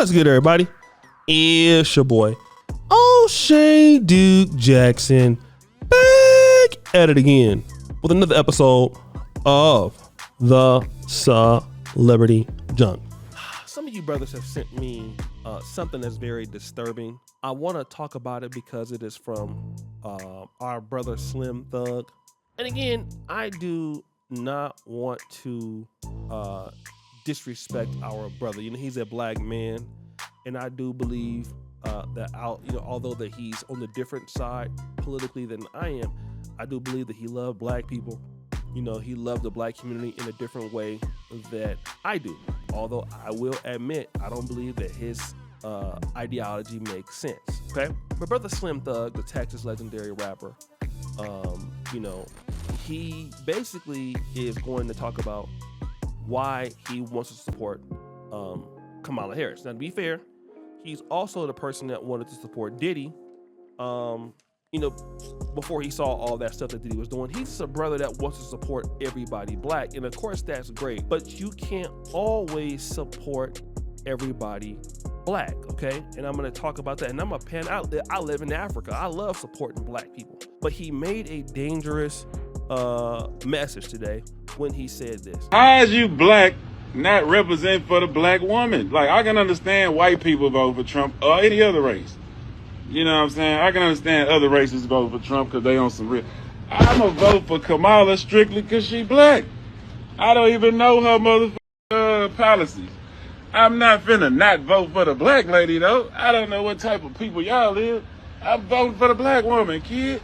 What's good, everybody? It's your boy, O'Shea Duke Jackson, back at it again with another episode of the Celebrity Junk. Some of you brothers have sent me something that's very disturbing. I want to talk about it because it is from our brother Slim Thug. And again, I do not want to disrespect our brother. You know, he's a black man, and I do believe that although that he's on the different side politically than I am, I do believe that he loved black people. You know, he loved the black community in a different way that I do. Although I will admit, I don't believe that his ideology makes sense. Okay, my brother Slim Thug, the Texas legendary rapper, he basically is going to talk about why he wants to support Kamala Harris. Now, to be fair, he's also the person that wanted to support Diddy. Before he saw all that stuff that Diddy was doing, he's a brother that wants to support everybody black. And of course, that's great, but you can't always support everybody black, okay? And I'm going to talk about that. And I'm going to pan out that I live in Africa. I love supporting black people. But he made a dangerous message today when he said this. How is you black not represent for the black woman? Like, I can understand white people vote for Trump or any other race. You know what I'm saying? I can understand other races vote for Trump because they on some real. I'm going to vote for Kamala strictly because she black. I don't even know her motherfucking policies. I'm not finna not vote for the black lady, though. I don't know what type of people y'all is. I'm voting for the black woman, kid.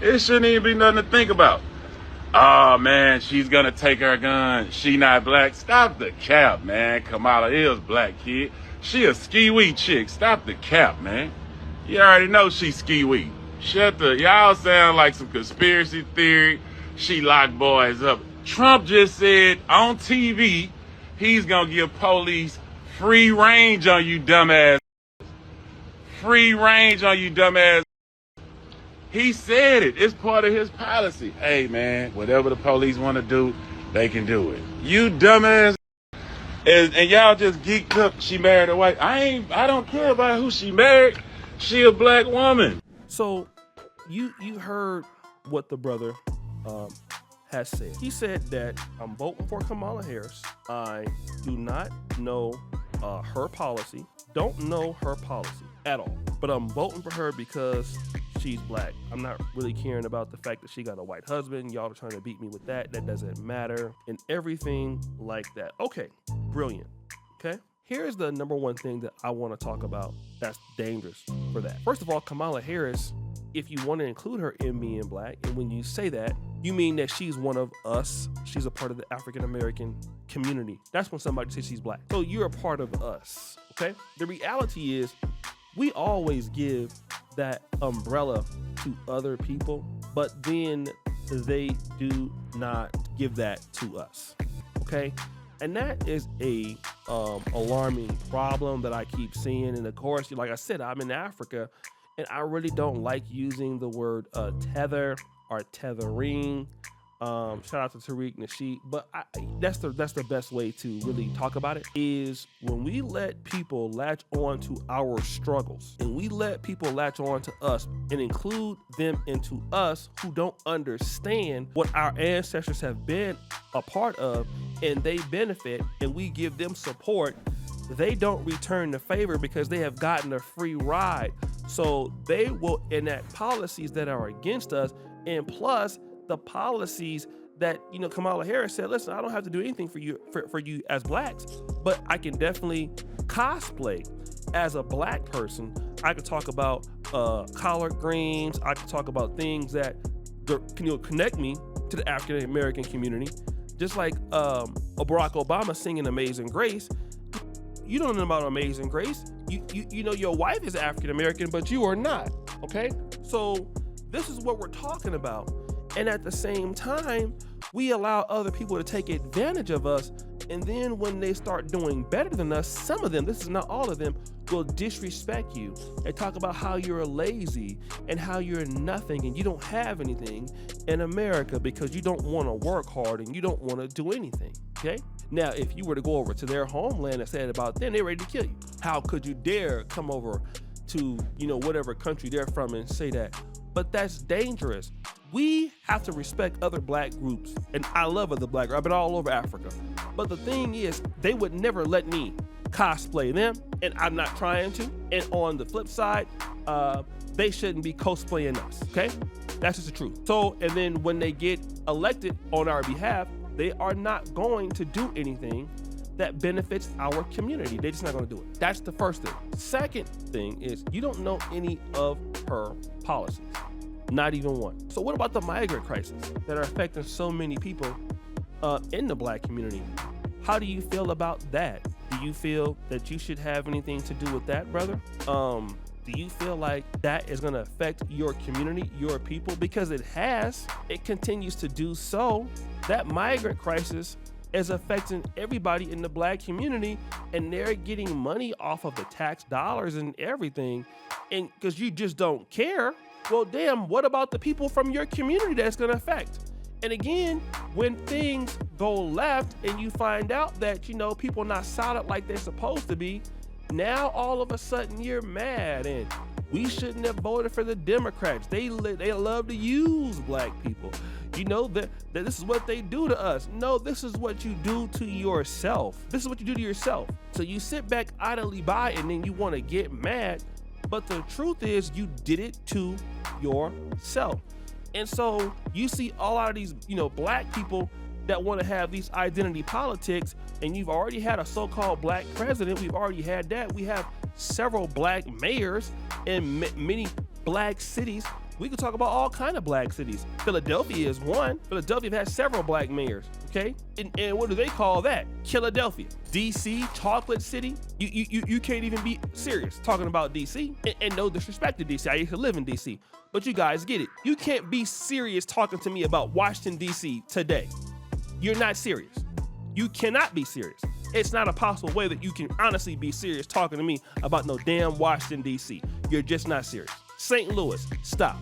It shouldn't even be nothing to think about. Oh, man, she's gonna take her gun. She not black. Stop the cap, man. Kamala is black, kid. She a ski-wee chick. Stop the cap, man. You already know she's ski-wee. Y'all sound like some conspiracy theory. She locked boys up. Trump just said on TV he's gonna give police free range on you dumbass. Free range on you dumbass. He said it. It's part of his policy. Hey, man, whatever the police want to do, they can do it. You dumbass. And y'all just geeked up. She married a white. I don't care about who she married. She a black woman. So you heard what the brother has said. He said that I'm voting for Kamala Harris. I do not know her policy. Don't know her policy at all. But I'm voting for her because she's black. I'm not really caring about the fact that she got a white husband. Y'all are trying to beat me with that. That doesn't matter. And everything like that. Okay, brilliant. Okay. Here's the number one thing that I want to talk about that's dangerous for that. First of all, Kamala Harris, if you want to include her in being black, and when you say that, you mean that she's one of us. She's a part of the African-American community. That's when somebody says she's black. So you're a part of us, okay? The reality is we always give that umbrella to other people, but then they do not give that to us, okay? And that is a alarming problem that I keep seeing. And of course, like I said, I'm in Africa, and I really don't like using the word tether or tethering. Shout out to Tariq Nasheed, but that's the best way to really talk about it, is when we let people latch on to our struggles, and we let people latch on to us and include them into us who don't understand what our ancestors have been a part of, and they benefit, and we give them support. They don't return the favor because they have gotten a free ride. So they will enact policies that are against us, and plus the policies that, Kamala Harris said, listen, I don't have to do anything for you as blacks, but I can definitely cosplay as a black person. I could talk about collard greens. I could talk about things that connect me to the African American community. Just like Barack Obama singing Amazing Grace. You don't know about Amazing Grace. You know your wife is African American, but you are not, okay? So this is what we're talking about. And at the same time, we allow other people to take advantage of us. And then when they start doing better than us, some of them, this is not all of them, will disrespect you and talk about how you're lazy and how you're nothing and you don't have anything in America because you don't want to work hard and you don't want to do anything. okay? Now, if you were to go over to their homeland and say it about them, they're ready to kill you. How could you dare come over to, whatever country they're from and say that? But that's dangerous. We have to respect other black groups, and I love other black groups. I've been all over Africa. But the thing is, they would never let me cosplay them, and I'm not trying to. And on the flip side, they shouldn't be cosplaying us, okay? That's just the truth. So, and then when they get elected on our behalf, they are not going to do anything that benefits our community. They're just not gonna do it. That's the first thing. Second thing is, you don't know any of her policies. Not even one. So what about the migrant crisis that are affecting so many people in the black community? How do you feel about that? Do you feel that you should have anything to do with that, brother? Do you feel like that is gonna affect your community, your people? Because it has, it continues to do so. That migrant crisis is affecting everybody in the black community, and they're getting money off of the tax dollars and everything. And because you just don't care, well, damn, what about the people from your community that's gonna affect? And again, when things go left and you find out that, people not solid like they're supposed to be, now all of a sudden you're mad, and we shouldn't have voted for the Democrats. They love to use black people. That this is what they do to us. No, this is what you do to yourself. This is what you do to yourself. So you sit back idly by and then you want to get mad. But the truth is, you did it to yourself. And so you see a lot of these, black people that want to have these identity politics, and you've already had a so-called black president. We've already had that. We have several black mayors in many black cities. We could talk about all kind of black cities. Philadelphia is one. Philadelphia has several black mayors, okay? And what do they call that? Philadelphia. DC, chocolate city. You can't even be serious talking about DC. And no disrespect to DC. I used to live in DC. But you guys get it. You can't be serious talking to me about Washington, DC today. You're not serious. You cannot be serious. It's not a possible way that you can honestly be serious talking to me about no damn Washington, DC. You're just not serious. St. Louis, stop.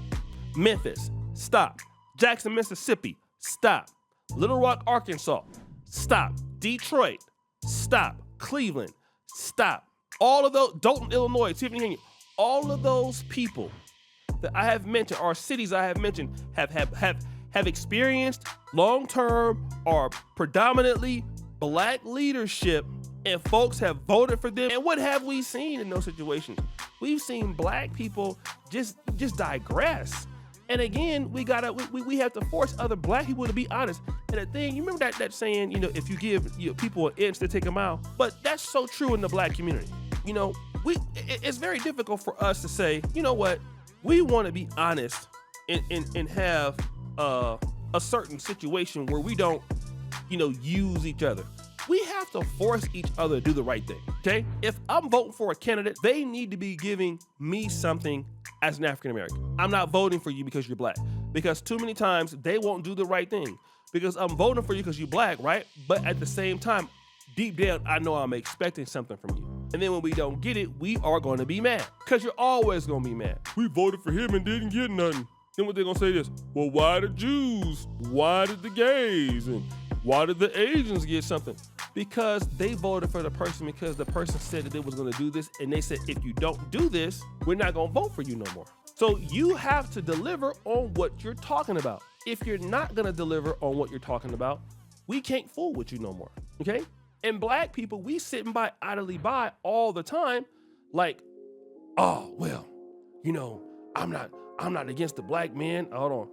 Memphis, stop. Jackson, Mississippi, stop. Little Rock, Arkansas, stop. Detroit, stop. Cleveland, stop. All of those, Dalton, Illinois, Tiffany, Henry, all of those people that I have mentioned, or cities I have mentioned, have experienced long-term or predominantly black leadership, and folks have voted for them. And what have we seen in those situations? We've seen black people just digress. And again, we have to force other black people to be honest. And the thing, you remember that saying, if you give people an inch, they take a mile. But that's so true in the black community. It's very difficult for us to say, you know what, we want to be honest and have a certain situation where we don't, use each other. We have to force each other to do the right thing, okay? If I'm voting for a candidate, they need to be giving me something as an African American. I'm not voting for you because you're black, because too many times they won't do the right thing, because I'm voting for you because you're black, right? But at the same time, deep down, I know I'm expecting something from you. And then when we don't get it, we are going to be mad, because you're always going to be mad. We voted for him and didn't get nothing. Then what they're going to say is, well, why the Jews? Why did the gays? And why did the Asians get something? Because they voted for the person because the person said that they was gonna do this, and they said, if you don't do this, we're not gonna vote for you no more. So you have to deliver on what you're talking about. If you're not gonna deliver on what you're talking about, we can't fool with you no more, okay? And black people, we sitting by idly by all the time, like, oh, well, I'm not against the black man, hold on.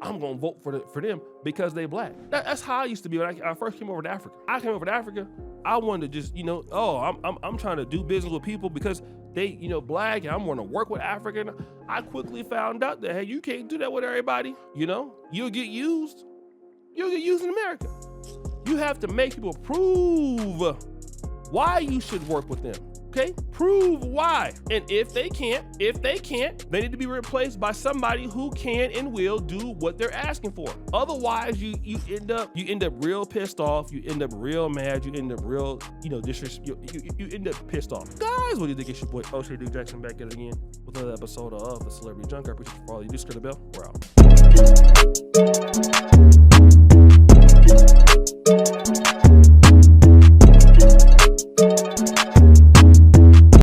I'm gonna vote for them because they black. That's how I used to be when I first came over to Africa. I came over to Africa, I wanted to just, I'm trying to do business with people because they, black, and I'm gonna work with African. I quickly found out that, hey, you can't do that with everybody. You'll get used. You'll get used in America. You have to make people prove why you should work with them. Okay? Prove why. And if they can't, they need to be replaced by somebody who can and will do what they're asking for. Otherwise, you end up real pissed off, you end up real mad, you end up real, you end up pissed off. Guys, what do you think? It's your boy O'Shea Duke Jackson back at it again with another episode of the Celebrity Junk. I appreciate you for all you do. Screw the bell. We're out.